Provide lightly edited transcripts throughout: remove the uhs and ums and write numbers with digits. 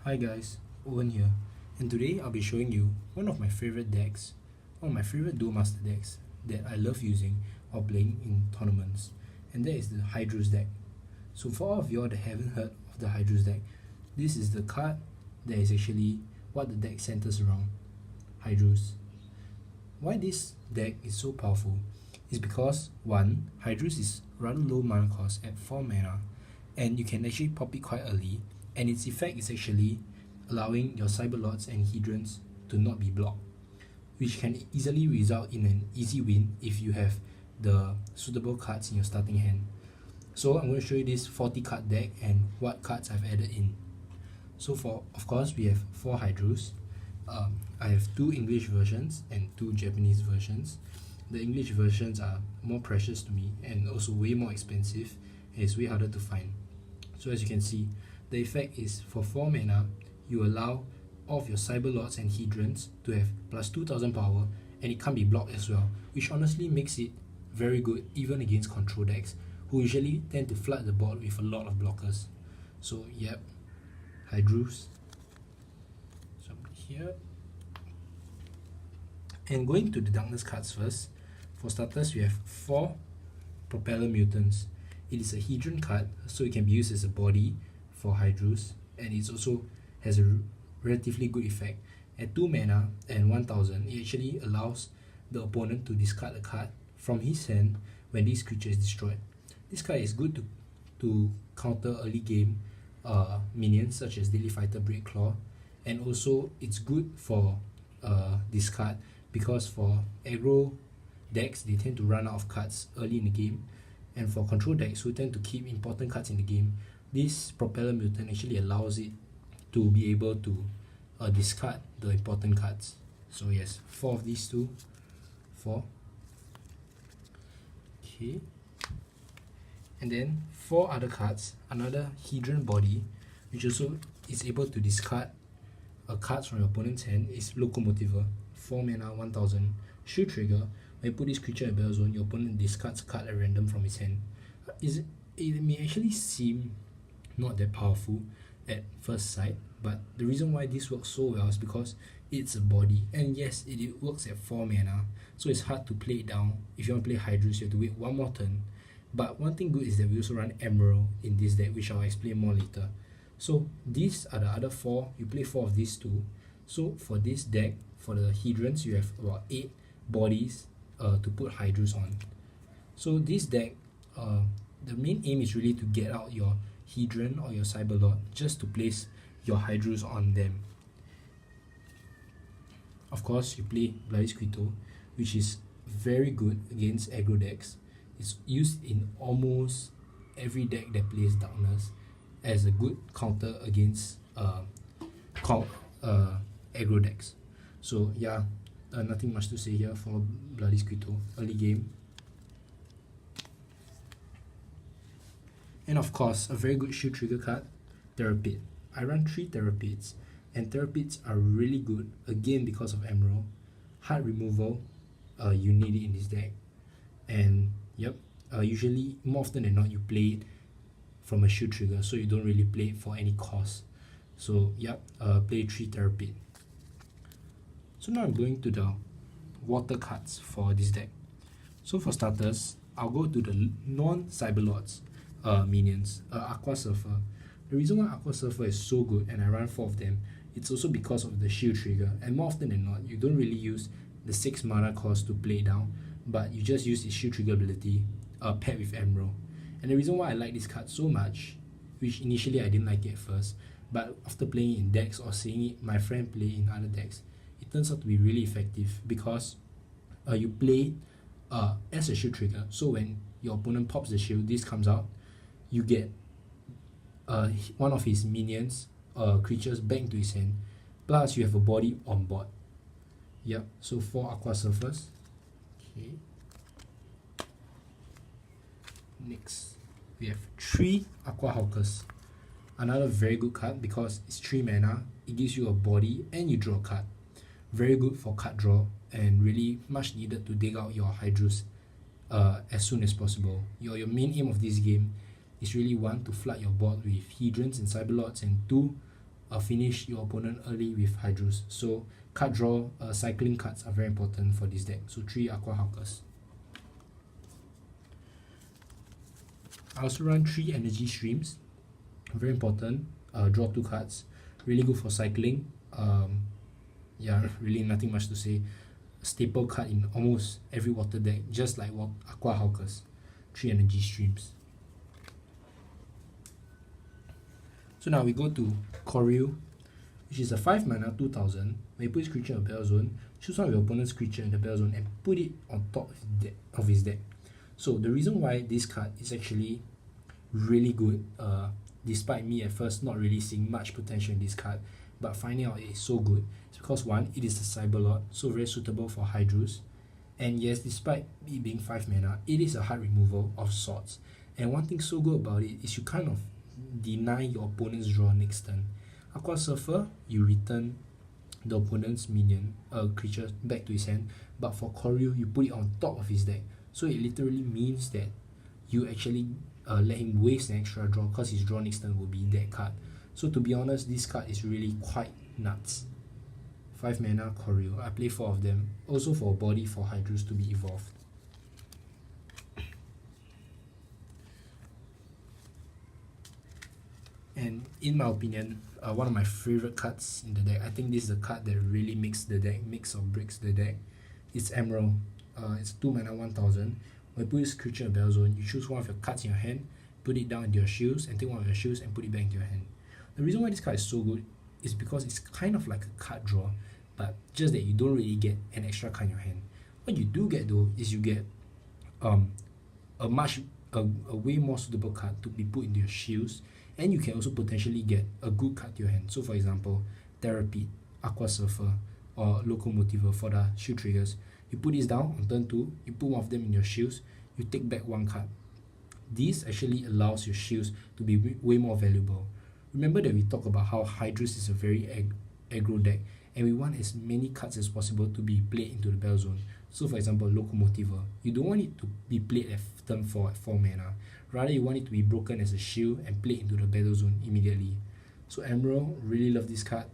Hi guys, Owen here, and today I'll be showing you one of my favorite decks, one of my favorite Duel Master decks that I love using or playing in tournaments, and that is the Hydrooze deck. So for all of you that haven't heard of the Hydrooze deck, this is the card that is actually what the deck centers around, Hydrooze. Why this deck is so powerful is because 1. Hydrooze is rather low mana cost at 4 mana, and you can actually pop it quite early, and its effect is actually allowing your Cyberlords and Hydrons to not be blocked, which can easily result in an easy win if you have the suitable cards in your starting hand. So I'm going to show you this 40 card deck and what cards I've added in. So of course we have 4 Hydrooze. I have 2 English versions and 2 Japanese versions. The English versions are more precious to me and also way more expensive, and it's way harder to find. So as you can see, the effect is for 4 mana, you allow all of your Cyberlords and Hydrons to have plus 2000 power, and it can't be blocked as well, which honestly makes it very good even against control decks, who usually tend to flood the board with a lot of blockers. So yep, Hydrooze. So here. And going to the Darkness cards first, for starters we have 4 Propeller Mutants. It is a Hydron card, so it can be used as a body for Hydrooze, and it also has a relatively good effect. At 2 mana and 1000, it actually allows the opponent to discard a card from his hand when this creature is destroyed. This card is good to counter early game minions such as Daily Fighter Breakclaw, and also it's good for discard because for aggro decks they tend to run out of cards early in the game, and for control decks who tend to keep important cards in the game, this Propeller Mutant actually allows it to be able to discard the important cards. So yes, 4 of these 2, 4. Okay. And then 4 other cards, another Hydron body, which also is able to discard a card from your opponent's hand, is Locomotiver, 4 mana, 1000. Shield trigger, when you put this creature in battle zone, your opponent discards a card at random from his hand. It may actually seem not that powerful at first sight, but the reason why this works so well is because it's a body, and yes, it works at 4 mana, so it's hard to play it down. If you want to play Hydrooze, you have to wait one more turn. But one thing good is that we also run Emerald in this deck, which I'll explain more later. So these are the other 4. You play 4 of these 2. So for this deck, for the Hydrons, you have about 8 bodies to put Hydrooze on. So this deck, the main aim is really to get out your Hydron or your Cyberlord just to place your Hydrooze on them. Of course, you play Bloody Squirtle, which is very good against aggro decks. It's used in almost every deck that plays Darkness as a good counter against aggro decks. So yeah, nothing much to say here for Bloody Squirtle early game. And of course, a very good shield trigger card, Therapid. I run 3 Therapids, and Therapids are really good, again because of Emerald. Hard removal, you need it in this deck. And yep, usually, more often than not, you play it from a shield trigger, so you don't really play it for any cost. So yep, play 3 Therapid. So now I'm going to the water cards for this deck. So for starters, I'll go to the non-Cyberlords minions, Aqua Surfer. The reason why Aqua Surfer is so good and I run 4 of them, it's also because of the shield trigger, and more often than not, you don't really use the 6 mana cost to play down, but you just use its shield trigger ability paired with Emerald. And the reason why I like this card so much, which initially I didn't like it at first, but after playing it in decks or seeing it, my friend play in other decks, it turns out to be really effective because you play as a shield trigger. So when your opponent pops the shield, this comes out, you get one of his minions, creatures back into his hand, plus you have a body on board. Yep, so 4 Aqua Surfers. Okay. Next, we have 3 Aqua Hawkers. Another very good card because it's 3 mana, it gives you a body and you draw a card. Very good for card draw and really much needed to dig out your Hydrooze as soon as possible. Your main aim of this game is really 1, to flood your board with Hydrons and Cyberlords, and 2, finish your opponent early with Hydrooze. So card draw, cycling cards are very important for this deck. So 3 Aqua Hawkers. I also run 3 energy streams, very important. Draw 2 cards, really good for cycling. Yeah, really nothing much to say. Staple card in almost every water deck, just like Aqua Hawkers. 3 energy streams. So now we go to Koryu, which is a 5 mana 2000. When you put his creature in the battle zone, choose one of your opponent's creature in the battle zone and put it on top of his deck. So the reason why this card is actually really good, despite me at first not really seeing much potential in this card, but finding out it is so good, is because one, it is a Cyberlord, so very suitable for Hydrooze. And yes, despite it being 5 mana, it is a hard removal of sorts. And one thing so good about it is you kind of deny your opponent's draw next turn. Aqua Surfer, you return the opponent's minion, creature, back to his hand, but for Koryu, you put it on top of his deck. So it literally means that you actually let him waste an extra draw because his draw next turn will be that card. So to be honest, this card is really quite nuts. 5 mana Koryu. I play 4 of them. Also for a body for Hydrooze to be evolved. And in my opinion, one of my favorite cards in the deck, I think this is a card that really makes or breaks the deck. It's Emerald. It's 2 mana 1000. When you put this creature in battle zone, you choose one of your cards in your hand, put it down into your shields, and take one of your shields and put it back into your hand. The reason why this card is so good is because it's kind of like a card draw, but just that you don't really get an extra card in your hand. What you do get though is you get a way more suitable card to be put into your shields, and you can also potentially get a good card to your hand. So for example, Therapy, Aqua Surfer, or Locomotive for the shield triggers. You put this down on turn 2, you put one of them in your shields, you take back 1 card. This actually allows your shields to be way more valuable. Remember that we talked about how Hydrooze is a very aggro deck, and we want as many cards as possible to be played into the battle zone. So for example, Locomotive, you don't want it to be played at turn 4 at 4 mana. Rather, you want it to be broken as a shield and played into the battle zone immediately. So Emerald, really love this card.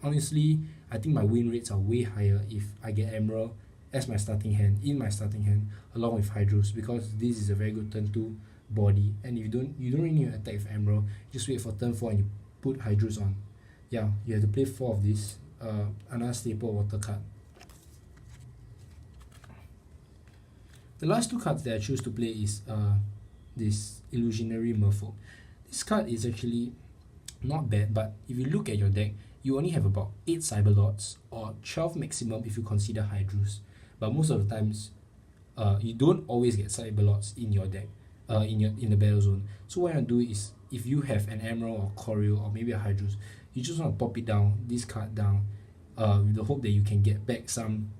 Honestly, I think my win rates are way higher if I get Emerald as my starting hand, along with Hydrooze, because this is a very good turn 2 body. And if you don't really need to attack with Emerald, just wait for turn 4 and you put Hydrooze on. Yeah, you have to play 4 of this. Another staple water card. The last 2 cards that I choose to play is this Illusionary Merfolk. This card is actually not bad, but if you look at your deck, you only have about 8 Cyberlords, or 12 maximum if you consider Hydrooze. But most of the times, you don't always get Cyberlords in your deck, in the battle zone. So what you want to do is, if you have an Emerald or Koryu or maybe a Hydrooze, you just want to pop it down, this card down, with the hope that you can get back some,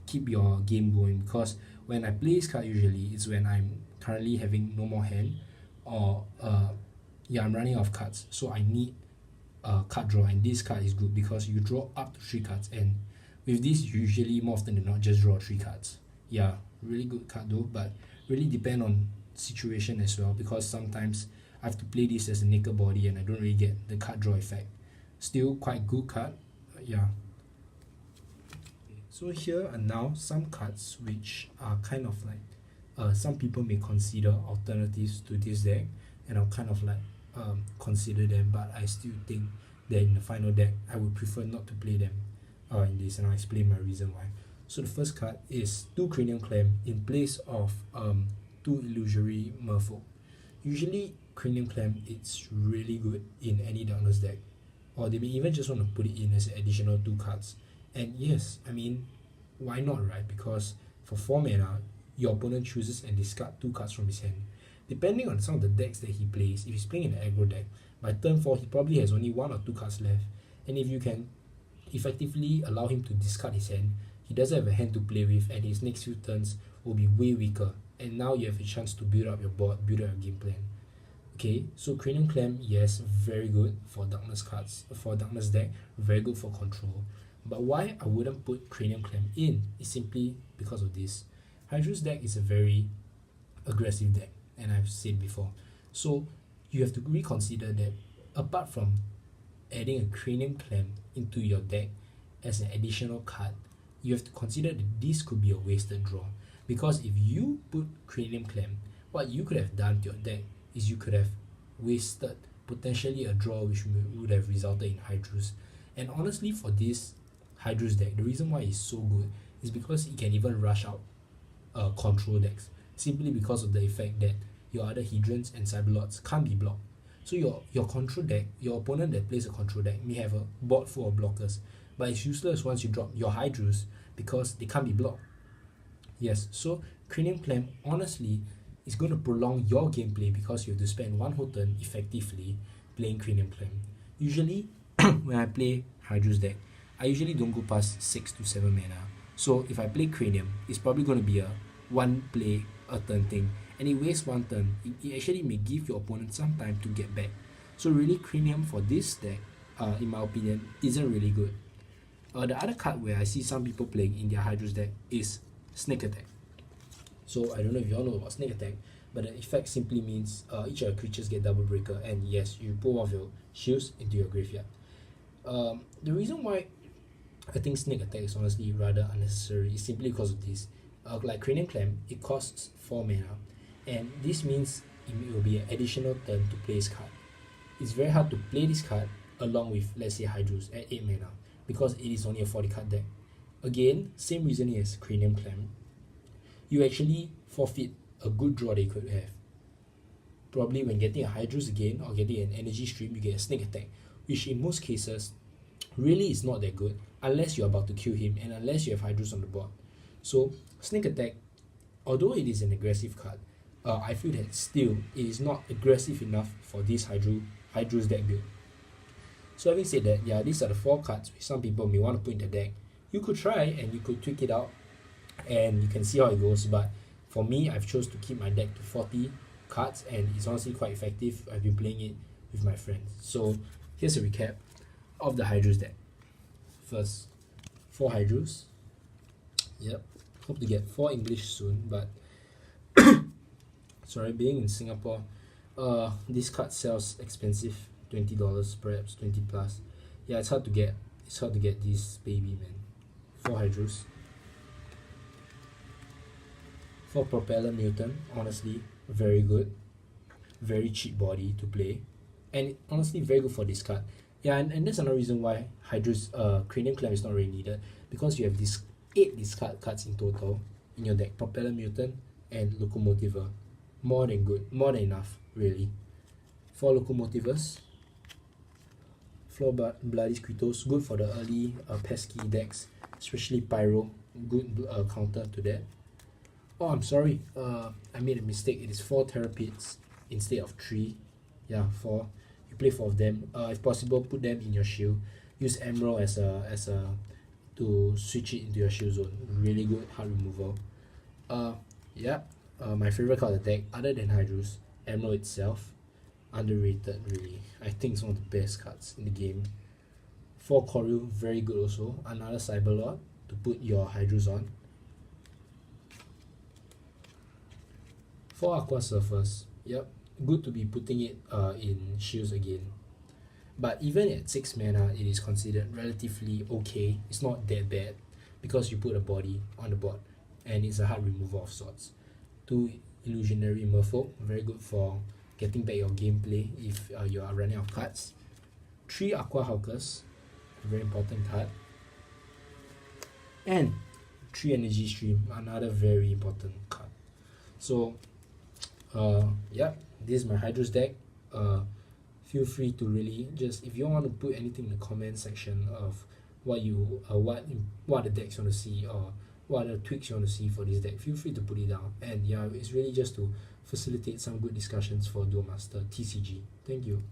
keep your game going. Because when I play this card, usually it's when I'm currently having no more hand, or I'm running out of cards, so I need card draw, and this card is good because you draw up to 3 cards, and with this you usually more often than not just draw 3 cards. Yeah, really good card though, but really depend on situation as well, because sometimes I have to play this as a naked body and I don't really get the card draw effect. Still quite good card. Yeah. So here are now some cards which are kind of like some people may consider alternatives to this deck, and I'll kind of like consider them, but I still think that in the final deck I would prefer not to play them in this, and I'll explain my reason why. So the first card is 2 Cranium Clam in place of 2 Illusory Merfolk. Usually Cranium Clam, it's really good in any Darkness deck, or they may even just want to put it in as an additional 2 cards. And yes, I mean, why not, right? Because for 4 mana, your opponent chooses and discard 2 cards from his hand. Depending on some of the decks that he plays, if he's playing an aggro deck, by turn 4 he probably has only 1 or 2 cards left, and if you can effectively allow him to discard his hand, he doesn't have a hand to play with, and his next few turns will be way weaker, and now you have a chance to build up your board, build up your game plan. Okay, so Cranium Clam, yes, very good for Darkness cards, for Darkness deck, very good for control. But why I wouldn't put Cranium Clam in is simply because of this. Hydrooze deck is a very aggressive deck, and I've said before. So you have to reconsider that apart from adding a cranium clamp into your deck as an additional card, you have to consider that this could be a wasted draw. Because if you put cranium clamp, what you could have done to your deck is you could have wasted potentially a draw which would have resulted in Hydrooze. And honestly, for this Hydrooze deck, the reason why it's so good is because it can even rush out control decks, simply because of the effect that your other Hydrons and Cyberlords can't be blocked. So your control deck, your opponent that plays a control deck may have a board full of blockers, but it's useless once you drop your Hydrooze because they can't be blocked. Yes, so Cranium Clamp honestly is going to prolong your gameplay because you have to spend one whole turn effectively playing Cranium Clamp. Usually, when I play Hydrooze deck, I usually don't go past 6 to 7 mana. So if I play Cranium, it's probably going to be a one play a turn thing, and it wastes one turn. It actually may give your opponent some time to get back. So really, Cranium for this deck, in my opinion, isn't really good. The other card where I see some people playing in their Hydrooze deck is Snake Attack. So I don't know if you all know about Snake Attack, but the effect simply means each of your creatures get double breaker, and yes, you pull one of your shields into your graveyard. The reason why I think Snake Attack is honestly rather unnecessary is simply because of this. Like Cranium Clamp, it costs 4 mana, and this means it will be an additional turn to play this card. It's very hard to play this card along with, let's say, Hydrooze at 8 mana, because it is only a 40 card deck. Again, same reasoning as Cranium Clamp. You actually forfeit a good draw they could have. Probably when getting a Hydrooze again or getting an energy stream, you get a Snake Attack, which in most cases really is not that good unless you're about to kill him and unless you have Hydrooze on the board. So Snake Attack, although it is an aggressive card, I feel that still it is not aggressive enough for this Hydrooze deck build. So having said that, yeah, these are the 4 cards which some people may want to put in the deck. You could try and you could tweak it out and you can see how it goes, but for me, I've chose to keep my deck to 40 cards, and it's honestly quite effective. I've been playing it with my friends. So here's a recap of the Hydrooze deck. First, 4 Hydrooze. Yep, hope to get 4 English soon, but sorry, being in Singapore, this card sells expensive, $20, perhaps 20 plus. Yeah, it's hard to get this baby, man. 4 Hydrooze. 4 Propeller Mutant, honestly, very good. Very cheap body to play. And honestly, very good for this card. Yeah, and that's another reason why Hydrooze Cranium Clamp is not really needed, because you have these 8 discard cards in total in your deck. Propeller Mutant and Locomotiver. More than good. More than enough, really. 4 Locomotivers. Floor Bloody Squitos, good for the early pesky decks, especially Pyro. Good counter to that. Oh, I'm sorry, I made a mistake. It is 4 Therapids instead of 3. Yeah, 4. You play 4 of them. If possible, put them in your shield. Use Emerald as a to switch it into your shield zone. Really good hard removal. Yeah. My favorite card of the deck, other than Hydrooze, Emerald itself. Underrated, really. I think it's one of the best cards in the game. 4 Koryu, very good also. Another Cyberlord to put your Hydrooze on. 4 Aqua Surfers. Yep, good to be putting it in shields again. But even at 6 mana, it is considered relatively okay. It's not that bad because you put a body on the board and it's a hard removal of sorts. 2 Illusionary Merfolk, very good for getting back your gameplay if you are running out of cards. 3 Aqua Hulkers, very important card. And 3 Energy Stream, another very important card. So yeah, this is my Hydrooze deck. Feel free to really just, if you want to put anything in the comment section of what you what the decks you want to see or what other tweaks you want to see for this deck, feel free to put it down. And yeah, it's really just to facilitate some good discussions for Duel Master TCG. Thank you.